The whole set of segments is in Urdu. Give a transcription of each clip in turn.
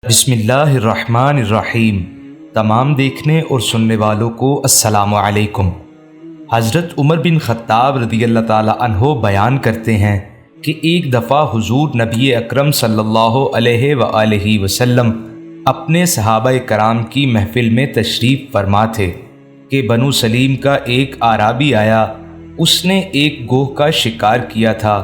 بسم اللہ الرحمن الرحیم۔ تمام دیکھنے اور سننے والوں کو السلام علیکم۔ حضرت عمر بن خطاب رضی اللہ تعالی عنہ بیان کرتے ہیں کہ ایک دفعہ حضور نبی اکرم صلی اللہ علیہ وآلہ وسلم اپنے صحابہ کرام کی محفل میں تشریف فرما تھے کہ بنو سلیم کا ایک اعرابی آیا۔ اس نے ایک گوہ کا شکار کیا تھا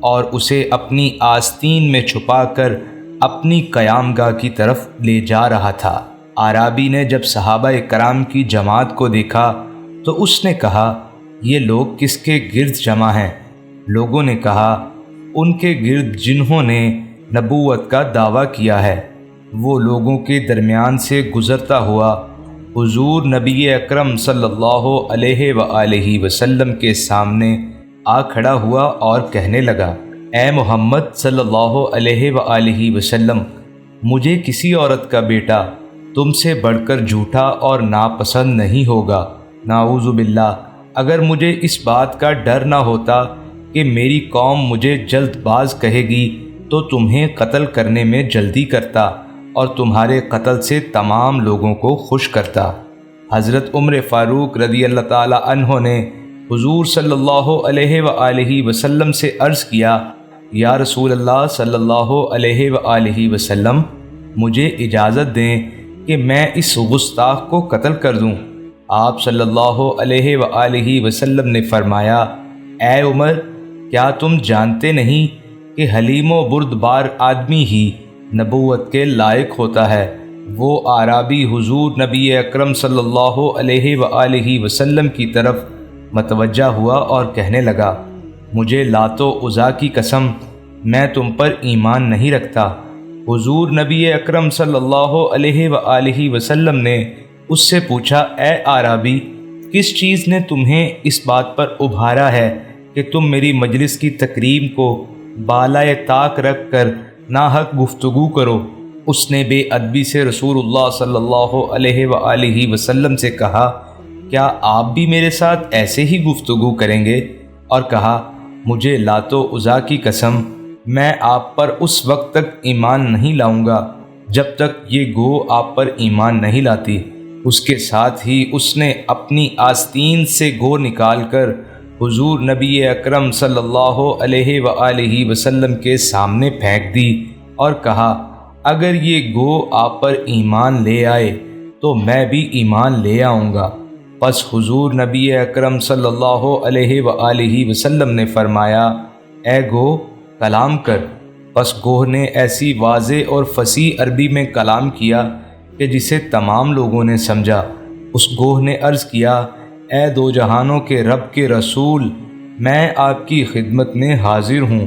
اور اسے اپنی آستین میں چھپا کر اپنی قیام گاہ کی طرف لے جا رہا تھا۔ اعرابی نے جب صحابہ کرام کی جماعت کو دیکھا تو اس نے کہا، یہ لوگ کس کے گرد جمع ہیں؟ لوگوں نے کہا، ان کے گرد جنہوں نے نبوت کا دعویٰ کیا ہے۔ وہ لوگوں کے درمیان سے گزرتا ہوا حضور نبی اکرم صلی اللہ علیہ وآلہ وسلم کے سامنے آ کھڑا ہوا اور کہنے لگا، اے محمد صلی اللہ علیہ وآلہ وسلم، مجھے کسی عورت کا بیٹا تم سے بڑھ کر جھوٹا اور ناپسند نہیں ہوگا۔ نعوذ باللہ، اگر مجھے اس بات کا ڈر نہ ہوتا کہ میری قوم مجھے جلد باز کہے گی تو تمہیں قتل کرنے میں جلدی کرتا اور تمہارے قتل سے تمام لوگوں کو خوش کرتا۔ حضرت عمر فاروق رضی اللہ تعالی عنہ نے حضور صلی اللہ علیہ وآلہ وسلم سے عرض کیا، یا رسول اللہ صلی اللہ علیہ وآلہ وسلم، مجھے اجازت دیں کہ میں اس گستاخ کو قتل کر دوں۔ آپ صلی اللہ علیہ وآلہ وسلم نے فرمایا، اے عمر، کیا تم جانتے نہیں کہ حلیم و بردبار آدمی ہی نبوت کے لائق ہوتا ہے؟ وہ اعرابی حضور نبی اکرم صلی اللہ علیہ وآلہ وسلم کی طرف متوجہ ہوا اور کہنے لگا، مجھے لات و عزا کی قسم، میں تم پر ایمان نہیں رکھتا۔ حضور نبی اکرم صلی اللہ علیہ وآلہ وسلم نے اس سے پوچھا، اے اعرابی، کس چیز نے تمہیں اس بات پر ابھارا ہے کہ تم میری مجلس کی تکریم کو بالائے طاق رکھ کر ناحق گفتگو کرو؟ اس نے بے ادبی سے رسول اللہ صلی اللہ علیہ وآلہ وسلم سے کہا، کیا آپ بھی میرے ساتھ ایسے ہی گفتگو کریں گے؟ اور کہا، مجھے لات و عزا کی قسم، میں آپ پر اس وقت تک ایمان نہیں لاؤں گا جب تک یہ گوہ آپ پر ایمان نہیں لاتی۔ اس کے ساتھ ہی اس نے اپنی آستین سے گوہ نکال کر حضور نبی اکرم صلی اللہ علیہ وآلہ وسلم کے سامنے پھینک دی اور کہا، اگر یہ گوہ آپ پر ایمان لے آئے تو میں بھی ایمان لے آؤں گا۔ پس حضور نبی اکرم صلی اللہ علیہ وآلہ وسلم نے فرمایا، اے گوہ، کلام کر۔ پس گوہ نے ایسی واضح اور فصیح عربی میں کلام کیا کہ جسے تمام لوگوں نے سمجھا۔ اس گوہ نے عرض کیا، اے دو جہانوں کے رب کے رسول، میں آپ کی خدمت میں حاضر ہوں۔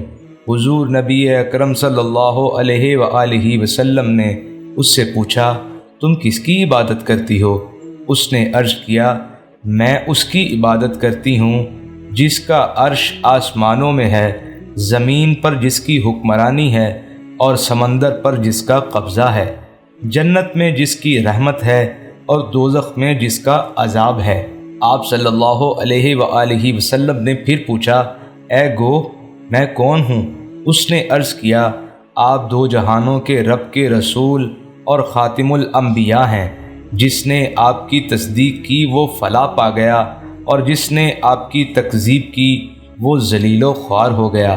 حضور نبی اکرم صلی اللہ علیہ وآلہ وسلم نے اس سے پوچھا، تم کس کی عبادت کرتی ہو؟ اس نے عرض کیا، میں اس کی عبادت کرتی ہوں جس کا عرش آسمانوں میں ہے، زمین پر جس کی حکمرانی ہے اور سمندر پر جس کا قبضہ ہے، جنت میں جس کی رحمت ہے اور دوزخ میں جس کا عذاب ہے۔ آپ صلی اللہ علیہ وآلہ وسلم نے پھر پوچھا، اے گوہ، میں کون ہوں؟ اس نے عرض کیا، آپ دو جہانوں کے رب کے رسول اور خاتم الانبیاء ہیں۔ جس نے آپ کی تصدیق کی وہ فلاح پا گیا اور جس نے آپ کی تکذیب کی وہ ذلیل و خوار ہو گیا۔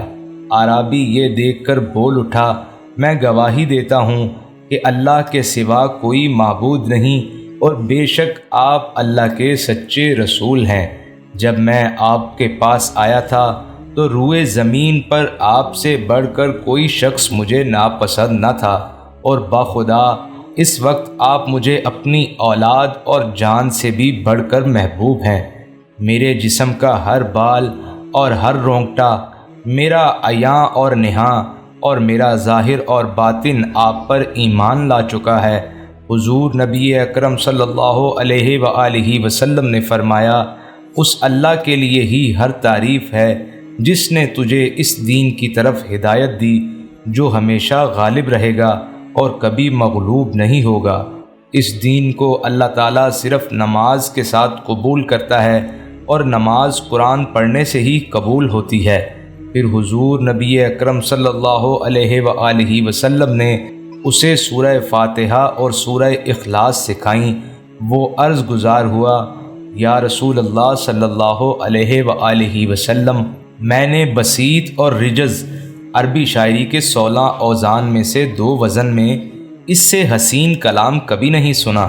اعرابی یہ دیکھ کر بول اٹھا، میں گواہی دیتا ہوں کہ اللہ کے سوا کوئی معبود نہیں اور بے شک آپ اللہ کے سچے رسول ہیں۔ جب میں آپ کے پاس آیا تھا تو روئے زمین پر آپ سے بڑھ کر کوئی شخص مجھے ناپسند نہ تھا، اور باخدا اس وقت آپ مجھے اپنی اولاد اور جان سے بھی بڑھ کر محبوب ہیں۔ میرے جسم کا ہر بال اور ہر رونگٹا، میرا عیاں اور نہاں اور میرا ظاہر اور باطن آپ پر ایمان لا چکا ہے۔ حضور نبی اکرم صلی اللہ علیہ وآلہ وسلم نے فرمایا، اس اللہ کے لیے ہی ہر تعریف ہے جس نے تجھے اس دین کی طرف ہدایت دی جو ہمیشہ غالب رہے گا اور کبھی مغلوب نہیں ہوگا۔ اس دین کو اللہ تعالیٰ صرف نماز کے ساتھ قبول کرتا ہے اور نماز قرآن پڑھنے سے ہی قبول ہوتی ہے۔ پھر حضور نبی اکرم صلی اللہ علیہ وآلہ وسلم نے اسے سورہ فاتحہ اور سورہ اخلاص سکھائیں۔ وہ عرض گزار ہوا، یا رسول اللہ صلی اللہ علیہ وآلہ وسلم، میں نے بسیط اور رجز عربی شاعری کے 16 اوزان میں سے 2 وزن میں اس سے حسین کلام کبھی نہیں سنا۔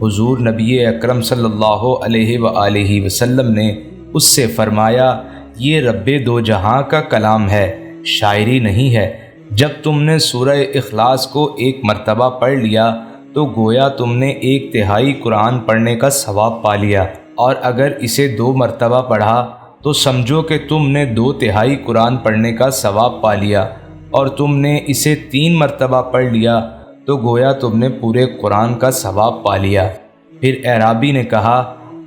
حضور نبی اکرم صلی اللہ علیہ وآلہ وسلم نے اس سے فرمایا، یہ رب دو جہاں کا کلام ہے، شاعری نہیں ہے۔ جب تم نے سورہ اخلاص کو 1 مرتبہ پڑھ لیا تو گویا تم نے 1/3 قرآن پڑھنے کا ثواب پا لیا، اور اگر اسے 2 مرتبہ پڑھا تو سمجھو کہ تم نے 2/3 قرآن پڑھنے کا ثواب پا لیا، اور تم نے اسے 3 مرتبہ پڑھ لیا تو گویا تم نے پورے قرآن کا ثواب پا لیا۔ پھر اعرابی نے کہا،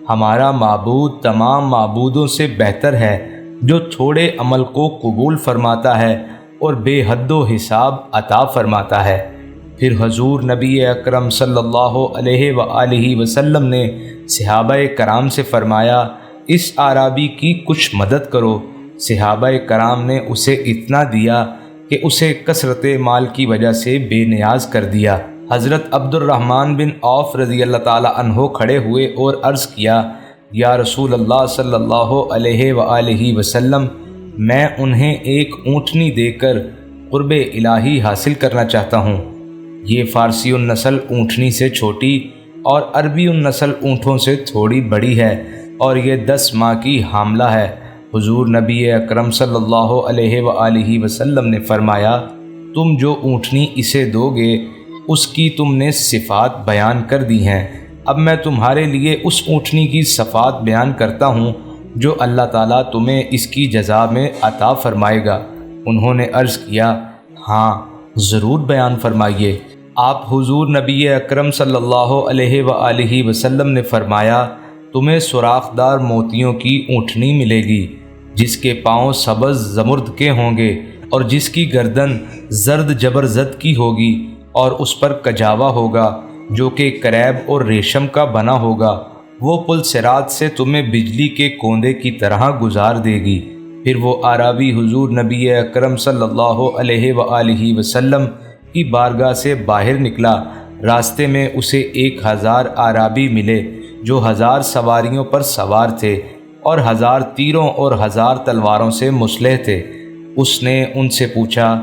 ہمارا معبود تمام معبودوں سے بہتر ہے، جو تھوڑے عمل کو قبول فرماتا ہے اور بے حد و حساب عطا فرماتا ہے۔ پھر حضور نبی اکرم صلی اللہ علیہ وآلہ وسلم نے صحابہ کرام سے فرمایا، اس اعرابی کی کچھ مدد کرو۔ صحابہ کرام نے اسے اتنا دیا کہ اسے کثرت مال کی وجہ سے بے نیاز کر دیا۔ حضرت عبد الرحمن بن عوف رضی اللہ تعالی عنہ کھڑے ہوئے اور عرض کیا، یا رسول اللہ صلی اللہ علیہ وآلہ وسلم، میں انہیں ایک اونٹنی دے کر قرب الہی حاصل کرنا چاہتا ہوں۔ یہ فارسی النسل اونٹنی سے چھوٹی اور عربی النسل اونٹوں سے تھوڑی بڑی ہے، اور یہ 10 ماہ کی حاملہ ہے۔ حضور نبی اکرم صلی اللہ علیہ وآلہ وسلم نے فرمایا، تم جو اونٹنی اسے دو گے اس کی تم نے صفات بیان کر دی ہیں، اب میں تمہارے لیے اس اونٹنی کی صفات بیان کرتا ہوں جو اللہ تعالیٰ تمہیں اس کی جزا میں عطا فرمائے گا۔ انہوں نے عرض کیا، ہاں ضرور بیان فرمائیے۔ آپ حضور نبی اکرم صلی اللہ علیہ وآلہ وسلم نے فرمایا، تمہیں سوراخ دار موتیوں کی اونٹنی ملے گی، جس کے پاؤں سبز زمرد کے ہوں گے، اور جس کی گردن زرد جبرزد کی ہوگی، اور اس پر کجاوا ہوگا جو کہ کریب اور ریشم کا بنا ہوگا۔ وہ پل صراط سے تمہیں بجلی کے کوندے کی طرح گزار دے گی۔ پھر وہ اعرابی حضور نبی اکرم صلی اللہ علیہ وآلہ وسلم کی بارگاہ سے باہر نکلا۔ راستے میں اسے 1000 اعرابی ملے جو 1000 سواریوں پر سوار تھے، اور 1000 تیروں اور 1000 تلواروں سے مسلح تھے۔ اس نے ان سے پوچھا،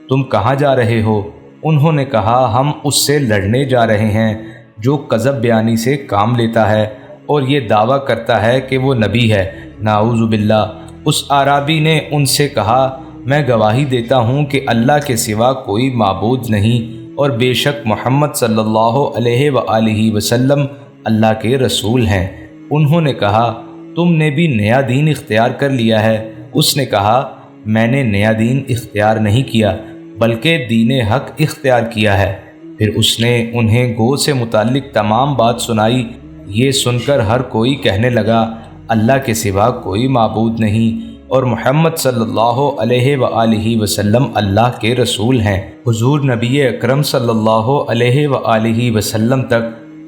تم کہاں جا رہے ہو؟ انہوں نے کہا، ہم اس سے لڑنے جا رہے ہیں جو کذب بیانی سے کام لیتا ہے اور یہ دعویٰ کرتا ہے کہ وہ نبی ہے، نعوذ باللہ۔ اس اعرابی نے ان سے کہا، میں گواہی دیتا ہوں کہ اللہ کے سوا کوئی معبود نہیں، اور بے شک محمد صلی اللہ علیہ وآلہ وسلم اللہ کے رسول ہیں۔ انہوں نے کہا، تم نے بھی نیا دین اختیار کر لیا ہے؟ اس نے کہا، میں نے نیا دین اختیار نہیں کیا بلکہ دین حق اختیار کیا ہے۔ پھر اس نے انہیں گو سے متعلق تمام بات سنائی۔ یہ سن کر ہر کوئی کہنے لگا، اللہ کے سوا کوئی معبود نہیں، اور محمد صلی اللہ علیہ وآلہ وسلم اللہ کے رسول ہیں۔ حضور نبی اکرم صلی اللہ علیہ وآلہ وسلم تک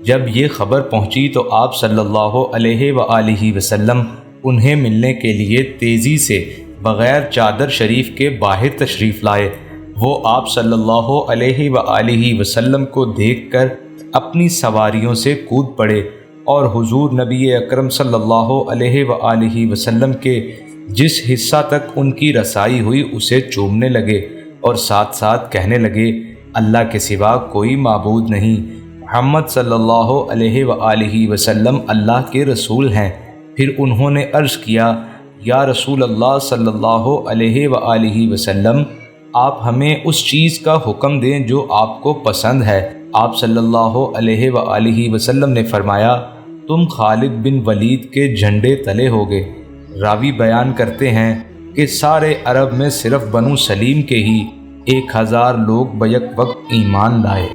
جب یہ خبر پہنچی تو آپ صلی اللہ علیہ وآلہ وسلم انہیں ملنے کے لیے تیزی سے بغیر چادر شریف کے باہر تشریف لائے۔ وہ آپ صلی اللہ علیہ وآلہ وسلم کو دیکھ کر اپنی سواریوں سے کود پڑے، اور حضور نبی اکرم صلی اللہ علیہ وآلہ وسلم کے جس حصہ تک ان کی رسائی ہوئی اسے چومنے لگے، اور ساتھ ساتھ کہنے لگے، اللہ کے سوا کوئی معبود نہیں، محمد صلی اللہ علیہ وآلہ وسلم اللہ کے رسول ہیں۔ پھر انہوں نے عرض کیا، یا رسول اللہ صلی اللہ علیہ وآلہ وسلم، آپ ہمیں اس چیز کا حکم دیں جو آپ کو پسند ہے۔ آپ صلی اللہ علیہ وآلہ وسلم نے فرمایا، تم خالد بن ولید کے جھنڈے تلے ہوگے۔ راوی بیان کرتے ہیں کہ سارے عرب میں صرف بنو سلیم کے ہی 1000 لوگ بیک وقت ایمان لائے۔